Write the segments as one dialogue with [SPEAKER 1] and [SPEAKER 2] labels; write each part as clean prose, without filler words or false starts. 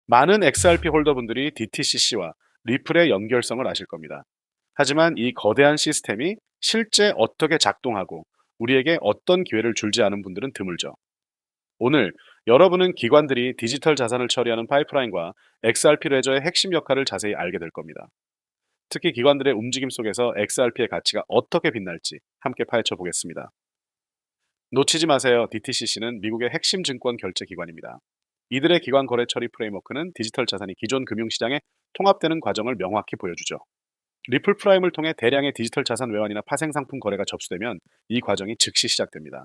[SPEAKER 1] 많은 XRP 홀더분들이 DTCC와 리플의 연결성을 아실 겁니다. 하지만 이 거대한 시스템이 실제 어떻게 작동하고 우리에게 어떤 기회를 줄지 않은 분들은 드물죠. 오늘 여러분은 기관들이 디지털 자산을 처리하는 파이프라인과 XRP 레저의 핵심 역할을 자세히 알게 될 겁니다. 특히 기관들의 움직임 속에서 XRP의 가치가 어떻게 빛날지 함께 파헤쳐 보겠습니다. 놓치지 마세요. DTCC는 미국의 핵심 증권 결제 기관입니다. 이들의 기관 거래 처리 프레임워크는 디지털 자산이 기존 금융시장에 통합되는 과정을 명확히 보여주죠. 리플 프라임을 통해 대량의 디지털 자산 외환이나 파생 상품 거래가 접수되면 이 과정이 즉시 시작됩니다.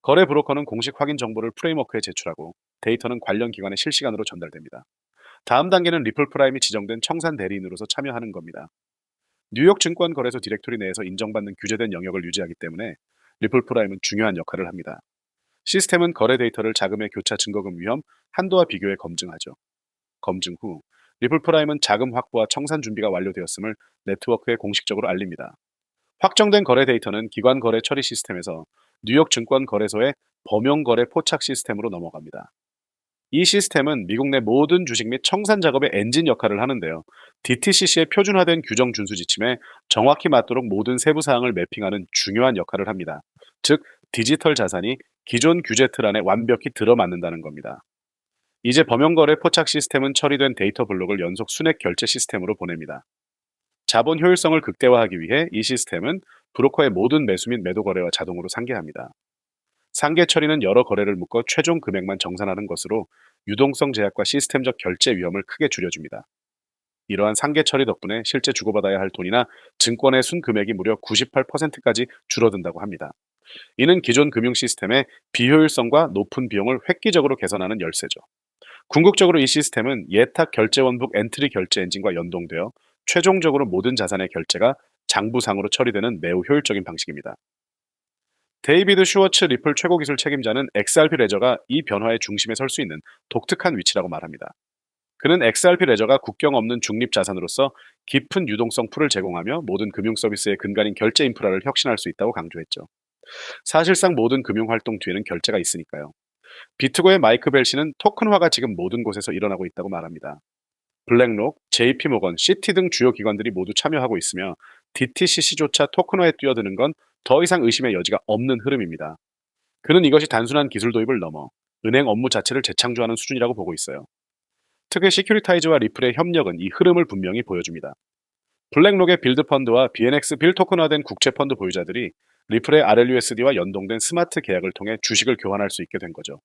[SPEAKER 1] 거래 브로커는 공식 확인 정보를 프레임워크에 제출하고 데이터는 관련 기관에 실시간으로 전달됩니다. 다음 단계는 리플 프라임이 지정된 청산 대리인으로서 참여하는 겁니다. 뉴욕 증권거래소 디렉토리 내에서 인정받는 규제된 영역을 유지하기 때문에 리플 프라임은 중요한 역할을 합니다. 시스템은 거래 데이터를 자금의 교차 증거금 위험 한도와 비교해 검증하죠. 검증 후 리플 프라임은 자금 확보와 청산 준비가 완료되었음을 네트워크에 공식적으로 알립니다. 확정된 거래 데이터는 기관 거래 처리 시스템에서 뉴욕 증권 거래소의 범용 거래 포착 시스템으로 넘어갑니다. 이 시스템은 미국 내 모든 주식 및 청산 작업의 엔진 역할을 하는데요. DTCC의 표준화된 규정 준수 지침에 정확히 맞도록 모든 세부 사항을 매핑하는 중요한 역할을 합니다. 즉, 디지털 자산이 기존 규제 틀 안에 완벽히 들어맞는다는 겁니다. 이제 범용거래 포착 시스템은 처리된 데이터 블록을 연속 순액 결제 시스템으로 보냅니다. 자본 효율성을 극대화하기 위해 이 시스템은 브로커의 모든 매수 및 매도 거래와 자동으로 상계합니다. 상계 처리는 여러 거래를 묶어 최종 금액만 정산하는 것으로 유동성 제약과 시스템적 결제 위험을 크게 줄여줍니다. 이러한 상계 처리 덕분에 실제 주고받아야 할 돈이나 증권의 순금액이 무려 98%까지 줄어든다고 합니다. 이는 기존 금융 시스템의 비효율성과 높은 비용을 획기적으로 개선하는 열쇠죠. 궁극적으로 이 시스템은 예탁 결제 원북 엔트리 결제 엔진과 연동되어 최종적으로 모든 자산의 결제가 장부상으로 처리되는 매우 효율적인 방식입니다. 데이비드 슈워츠 리플 최고 기술 책임자는 XRP 레저가 이 변화의 중심에 설 수 있는 독특한 위치라고 말합니다. 그는 XRP 레저가 국경 없는 중립 자산으로서 깊은 유동성 풀을 제공하며 모든 금융 서비스의 근간인 결제 인프라를 혁신할 수 있다고 강조했죠. 사실상 모든 금융 활동 뒤에는 결제가 있으니까요. 비트고의 마이크 벨 씨는 토큰화가 지금 모든 곳에서 일어나고 있다고 말합니다. 블랙록, JP모건, 시티 등 주요 기관들이 모두 참여하고 있으며 DTCC조차 토큰화에 뛰어드는 건 더 이상 의심의 여지가 없는 흐름입니다. 그는 이것이 단순한 기술 도입을 넘어 은행 업무 자체를 재창조하는 수준이라고 보고 있어요. 특히 시큐리타이즈와 리플의 협력은 이 흐름을 분명히 보여줍니다. 블랙록의 빌드 펀드와 BNX 빌 토큰화된 국채 펀드 보유자들이 리플의 RLUSD와 연동된 스마트 계약을 통해 주식을 교환할 수 있게 된 거죠.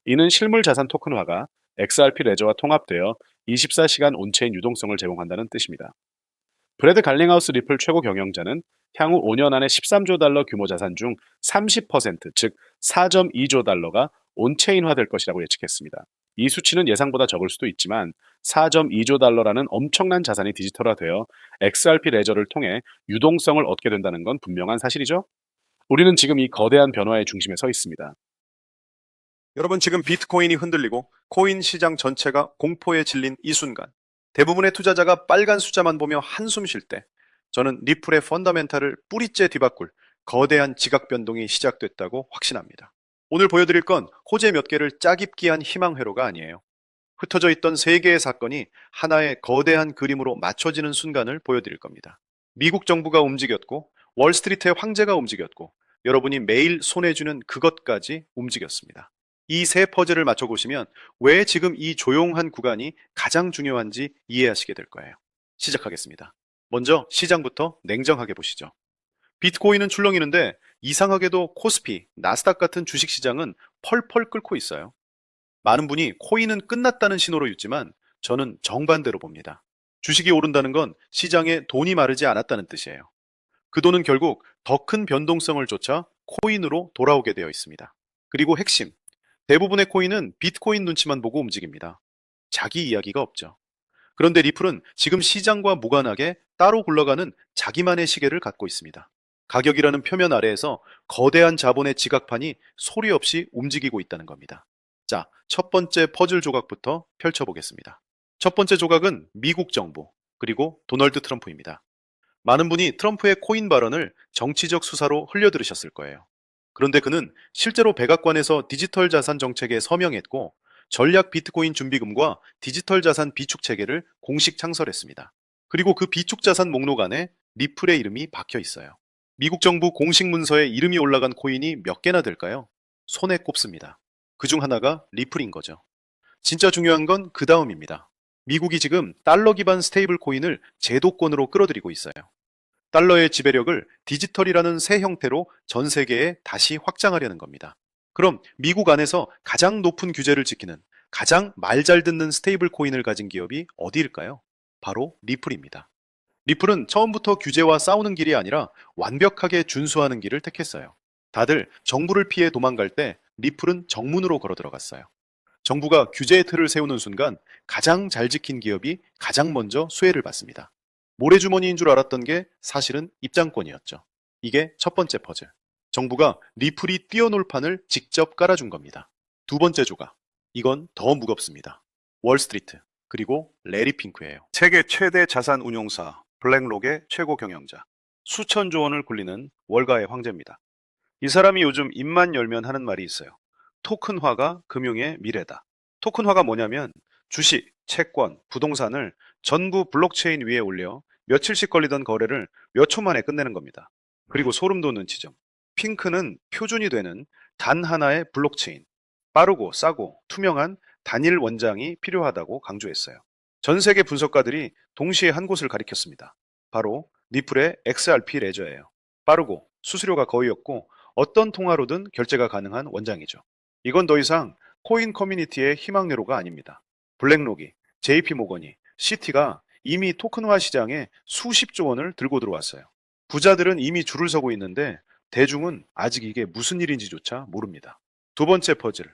[SPEAKER 1] 이는 실물 자산 토큰화가 XRP 레저와 통합되어 24시간 온체인 유동성을 제공한다는 뜻입니다. 브래드 갈링하우스 리플 최고 경영자는 향후 5년 안에 13조 달러 규모 자산 중 30%, 즉 4.2조 달러가 온체인화될 것이라고 예측했습니다. 이 수치는 예상보다 적을 수도 있지만 4.2조 달러라는 엄청난 자산이 디지털화되어 XRP 레저를 통해 유동성을 얻게 된다는 건 분명한 사실이죠. 우리는 지금 이 거대한 변화의 중심에 서 있습니다.
[SPEAKER 2] 여러분, 지금 비트코인이 흔들리고 코인 시장 전체가 공포에 질린 이 순간, 대부분의 투자자가 빨간 숫자만 보며 한숨 쉴 때, 저는 리플의 펀더멘탈을 뿌리째 뒤바꿀 거대한 지각 변동이 시작됐다고 확신합니다. 오늘 보여드릴 건 호재 몇 개를 짜깁기한 희망 회로가 아니에요. 흩어져 있던 세 개의 사건이 하나의 거대한 그림으로 맞춰지는 순간을 보여드릴 겁니다. 미국 정부가 움직였고, 월스트리트의 황제가 움직였고, 여러분이 매일 손에 쥐는 그것까지 움직였습니다. 이 세 퍼즐을 맞춰보시면 왜 지금 이 조용한 구간이 가장 중요한지 이해하시게 될 거예요. 시작하겠습니다. 먼저 시장부터 냉정하게 보시죠. 비트코인은 출렁이는데 이상하게도 코스피, 나스닥 같은 주식시장은 펄펄 끓고 있어요. 많은 분이 코인은 끝났다는 신호로 읽지만 저는 정반대로 봅니다. 주식이 오른다는 건 시장에 돈이 마르지 않았다는 뜻이에요. 그 돈은 결국 더 큰 변동성을 쫓아 코인으로 돌아오게 되어 있습니다. 그리고 핵심, 대부분의 코인은 비트코인 눈치만 보고 움직입니다. 자기 이야기가 없죠. 그런데 리플은 지금 시장과 무관하게 따로 굴러가는 자기만의 시계를 갖고 있습니다. 가격이라는 표면 아래에서 거대한 자본의 지각판이 소리 없이 움직이고 있다는 겁니다. 자, 첫 번째 퍼즐 조각부터 펼쳐보겠습니다. 첫 번째 조각은 미국 정부, 그리고 도널드 트럼프입니다. 많은 분이 트럼프의 코인 발언을 정치적 수사로 흘려들으셨을 거예요. 그런데 그는 실제로 백악관에서 디지털 자산 정책에 서명했고, 전략 비트코인 준비금과 디지털 자산 비축 체계를 공식 창설했습니다. 그리고 그 비축 자산 목록 안에 리플의 이름이 박혀 있어요. 미국 정부 공식 문서에 이름이 올라간 코인이 몇 개나 될까요? 손에 꼽습니다. 그중 하나가 리플인 거죠. 진짜 중요한 건 그 다음입니다. 미국이 지금 달러 기반 스테이블 코인을 제도권으로 끌어들이고 있어요. 달러의 지배력을 디지털이라는 새 형태로 전 세계에 다시 확장하려는 겁니다. 그럼 미국 안에서 가장 높은 규제를 지키는 가장 말 잘 듣는 스테이블 코인을 가진 기업이 어디일까요? 바로 리플입니다. 리플은 처음부터 규제와 싸우는 길이 아니라 완벽하게 준수하는 길을 택했어요. 다들 정부를 피해 도망갈 때 리플은 정문으로 걸어 들어갔어요. 정부가 규제의 틀을 세우는 순간 가장 잘 지킨 기업이 가장 먼저 수혜를 받습니다. 모래주머니인 줄 알았던 게 사실은 입장권이었죠. 이게 첫 번째 퍼즐. 정부가 리플이 뛰어놀 판을 직접 깔아준 겁니다. 두 번째 조각. 이건 더 무겁습니다. 월스트리트, 그리고 레리 핑크예요. 세계 최대 자산 운용사 블랙록의 최고 경영자. 수천조 원을 굴리는 월가의 황제입니다. 이 사람이 요즘 입만 열면 하는 말이 있어요. 토큰화가 금융의 미래다. 토큰화가 뭐냐면 주식, 채권, 부동산을 전부 블록체인 위에 올려 며칠씩 걸리던 거래를 몇 초 만에 끝내는 겁니다. 그리고 소름 돋는 지점. 핑크는 표준이 되는 단 하나의 블록체인. 빠르고 싸고 투명한 단일 원장이 필요하다고 강조했어요. 전 세계 분석가들이 동시에 한 곳을 가리켰습니다. 바로 리플의 XRP 레저예요. 빠르고 수수료가 거의 없고 어떤 통화로든 결제가 가능한 원장이죠. 이건 더 이상 코인 커뮤니티의 희망회로가 아닙니다. 블랙록이, JP모건이, 시티가 이미 토큰화 시장에 수십조 원을 들고 들어왔어요. 부자들은 이미 줄을 서고 있는데 대중은 아직 이게 무슨 일인지조차 모릅니다. 두 번째 퍼즐.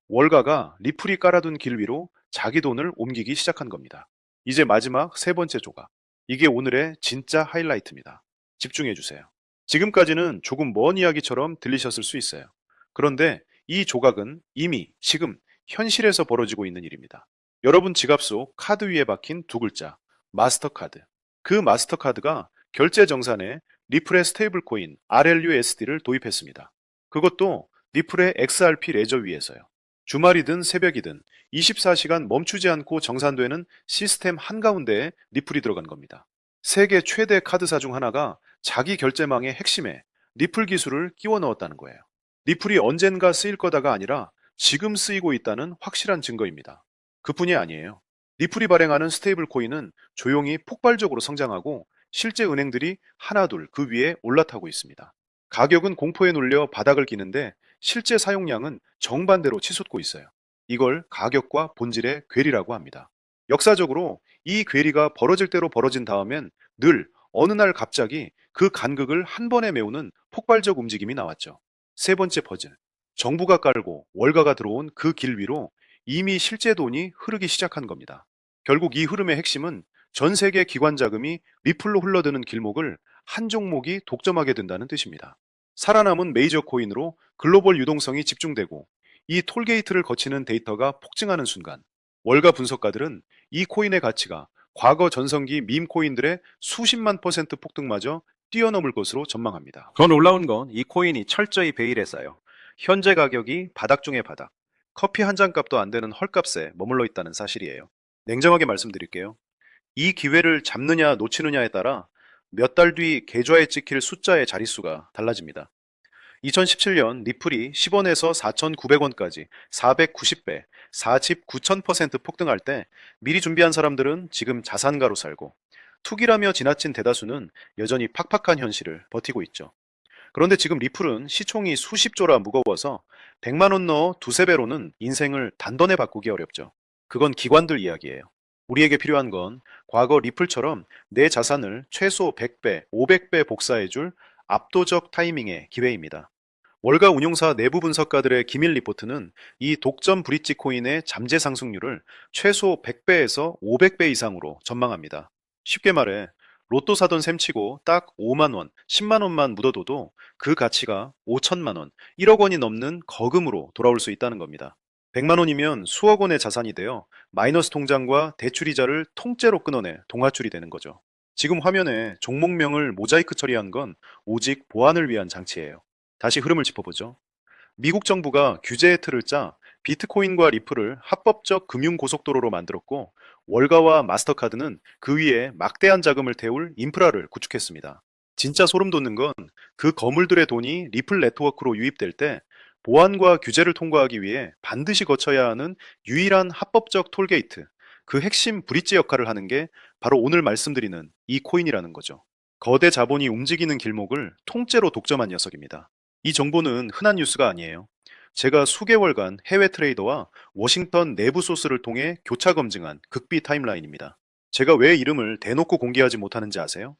[SPEAKER 2] 월가가 리플이 깔아둔 길 위로 자기 돈을 옮기기 시작한 겁니다. 이제 마지막 세 번째 조각. 이게 오늘의 진짜 하이라이트입니다. 집중해 주세요. 지금까지는 조금 먼 이야기처럼 들리셨을 수 있어요. 그런데 이 조각은 이미 지금 현실에서 벌어지고 있는 일입니다. 여러분 지갑 속 카드 위에 박힌 두 글자, 마스터카드. 그 마스터카드가 결제 정산에 리플의 스테이블 코인 RLUSD를 도입했습니다. 그것도 리플의 XRP 레저 위에서요. 주말이든 새벽이든 24시간 멈추지 않고 정산되는 시스템 한가운데에 리플이 들어간 겁니다. 세계 최대 카드사 중 하나가 자기 결제망의 핵심에 리플 기술을 끼워 넣었다는 거예요. 리플이 언젠가 쓰일 거다가 아니라 지금 쓰이고 있다는 확실한 증거입니다. 그뿐이 아니에요. 리플이 발행하는 스테이블 코인은 조용히 폭발적으로 성장하고 실제 은행들이 하나둘 그 위에 올라타고 있습니다. 가격은 공포에 눌려 바닥을 기는데 실제 사용량은 정반대로 치솟고 있어요. 이걸 가격과 본질의 괴리라고 합니다. 역사적으로 이 괴리가 벌어질 대로 벌어진 다음엔 늘 어느 날 갑자기 그 간극을 한 번에 메우는 폭발적 움직임이 나왔죠. 세 번째 퍼즐. 정부가 깔고 월가가 들어온 그 길 위로 이미 실제 돈이 흐르기 시작한 겁니다. 결국 이 흐름의 핵심은 전 세계 기관 자금이 리플로 흘러드는 길목을 한 종목이 독점하게 된다는 뜻입니다. 살아남은 메이저 코인으로 글로벌 유동성이 집중되고 이 톨게이트를 거치는 데이터가 폭증하는 순간 월가 분석가들은 이 코인의 가치가 과거 전성기 밈 코인들의 수십만 퍼센트 폭등마저 뛰어넘을 것으로 전망합니다.
[SPEAKER 3] 더 놀라운 건 이 코인이 철저히 베일했어요. 현재 가격이 바닥 중의 바닥, 커피 한 잔 값도 안 되는 헐값에 머물러 있다는 사실이에요.
[SPEAKER 2] 냉정하게 말씀드릴게요. 이 기회를 잡느냐 놓치느냐에 따라 몇 달 뒤 계좌에 찍힐 숫자의 자릿수가 달라집니다. 2017년 리플이 10원에서 4,900원까지 490배, 49,000% 폭등할 때 미리 준비한 사람들은 지금 자산가로 살고 투기라며 지나친 대다수는 여전히 팍팍한 현실을 버티고 있죠. 그런데 지금 리플은 시총이 수십조라 무거워서 100만 원 넣어 두세 배로는 인생을 단번에 바꾸기 어렵죠. 그건 기관들 이야기예요. 우리에게 필요한 건 과거 리플처럼 내 자산을 최소 100배, 500배 복사해줄 압도적 타이밍의 기회입니다. 월가 운용사 내부 분석가들의 기밀 리포트는 이 독점 브릿지 코인의 잠재 상승률을 최소 100배에서 500배 이상으로 전망합니다. 쉽게 말해 로또 사돈 셈치고 딱 5만 원, 10만 원만 묻어둬도 그 가치가 5천만 원, 1억 원이 넘는 거금으로 돌아올 수 있다는 겁니다. 100만 원이면 수억 원의 자산이 되어 마이너스 통장과 대출이자를 통째로 끊어내 동화줄이 되는 거죠. 지금 화면에 종목명을 모자이크 처리한 건 오직 보안을 위한 장치예요. 다시 흐름을 짚어보죠. 미국 정부가 규제의 틀을 짜
[SPEAKER 3] 비트코인과 리플을 합법적 금융 고속도로로 만들었고 월가와 마스터카드는 그 위에 막대한 자금을 태울 인프라를 구축했습니다. 진짜 소름 돋는 건 그 거물들의 돈이 리플 네트워크로 유입될 때 보안과 규제를 통과하기 위해 반드시 거쳐야 하는 유일한 합법적 톨게이트, 그 핵심 브릿지 역할을 하는 게 바로 오늘 말씀드리는 이 코인이라는 거죠. 거대 자본이 움직이는 길목을 통째로 독점한 녀석입니다. 이 정보는 흔한 뉴스가 아니에요. 제가 수개월간 해외 트레이더와 워싱턴 내부 소스를 통해 교차 검증한 극비 타임라인입니다. 제가 왜 이름을 대놓고 공개하지 못하는지 아세요?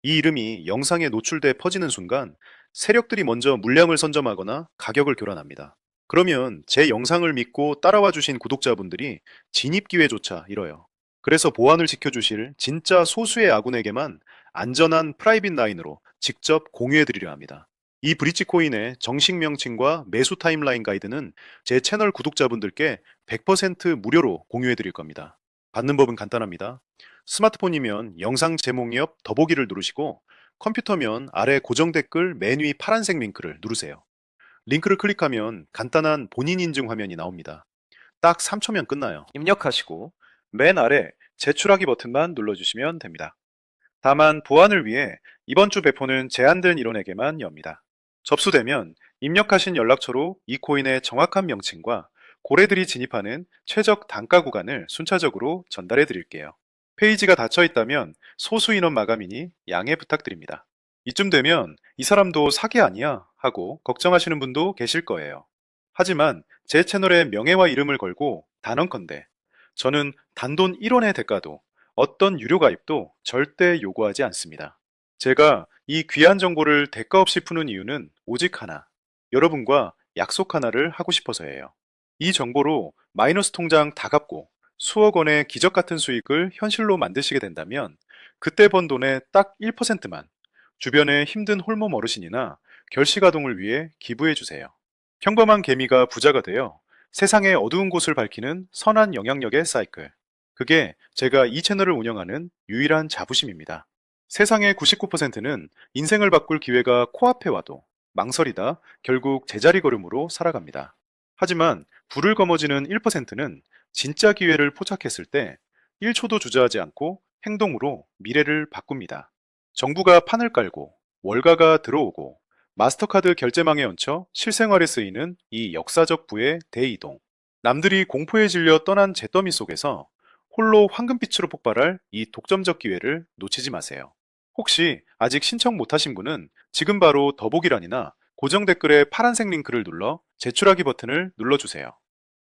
[SPEAKER 3] 이 이름이 영상에 노출돼 퍼지는 순간 세력들이 먼저 물량을 선점하거나 가격을 교란합니다. 그러면 제 영상을 믿고 따라와 주신 구독자분들이 진입 기회조차 잃어요. 그래서 보안을 지켜주실 진짜 소수의 아군에게만 안전한 프라이빗 라인으로 직접 공유해 드리려 합니다. 이 브릿지 코인의 정식 명칭과 매수 타임라인 가이드는 제 채널 구독자분들께 100% 무료로 공유해 드릴 겁니다. 받는 법은 간단합니다. 스마트폰이면 영상 제목 옆 더보기를 누르시고 컴퓨터면 아래 고정 댓글 맨 위 파란색 링크를 누르세요. 링크를 클릭하면 간단한 본인 인증 화면이 나옵니다. 딱 3초면 끝나요. 입력하시고 맨 아래 제출하기 버튼만 눌러주시면 됩니다. 다만 보안을 위해 이번 주 배포는 제한된 일원에게만 엽니다. 접수되면 입력하신 연락처로 이 코인의 정확한 명칭과 고래들이 진입하는 최적 단가 구간을 순차적으로 전달해 드릴게요. 페이지가 닫혀 있다면 소수 인원 마감이니 양해 부탁드립니다. 이쯤 되면 이 사람도 사기 아니야 하고 걱정하시는 분도 계실 거예요. 하지만 제 채널의 명예와 이름을 걸고 단언컨대 저는 단돈 1원의 대가도 어떤 유료 가입도 절대 요구하지 않습니다. 제가 이 귀한 정보를 대가 없이 푸는 이유는 오직 하나, 여러분과 약속 하나를 하고 싶어서예요. 이 정보로 마이너스 통장 다 갚고 수억 원의 기적 같은 수익을 현실로 만드시게 된다면 그때 번 돈의 딱 1%만 주변의 힘든 홀몸 어르신이나 결식아동을 위해 기부해 주세요. 평범한 개미가 부자가 되어 세상의 어두운 곳을 밝히는 선한 영향력의 사이클. 그게 제가 이 채널을 운영하는 유일한 자부심입니다. 세상의 99%는 인생을 바꿀 기회가 코앞에 와도 망설이다 결국 제자리 걸음으로 살아갑니다. 하지만 불을 거머쥐는 1%는 진짜 기회를 포착했을 때 1초도 주저하지 않고 행동으로 미래를 바꿉니다. 정부가 판을 깔고 월가가 들어오고 마스터카드 결제망에 얹혀 실생활에 쓰이는 이 역사적 부의 대이동. 남들이 공포에 질려 떠난 잿더미 속에서 홀로 황금빛으로 폭발할 이 독점적 기회를 놓치지 마세요. 혹시 아직 신청 못하신 분은 지금 바로 더보기란이나 고정 댓글에 파란색 링크를 눌러 제출하기 버튼을 눌러주세요.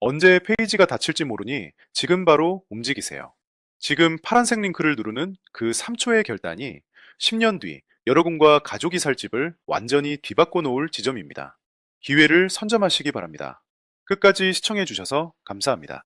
[SPEAKER 3] 언제 페이지가 닫힐지 모르니 지금 바로 움직이세요. 지금 파란색 링크를 누르는 그 3초의 결단이 10년 뒤 여러분과 가족이 살 집을 완전히 뒤바꿔 놓을 지점입니다. 기회를 선점하시기 바랍니다. 끝까지 시청해 주셔서 감사합니다.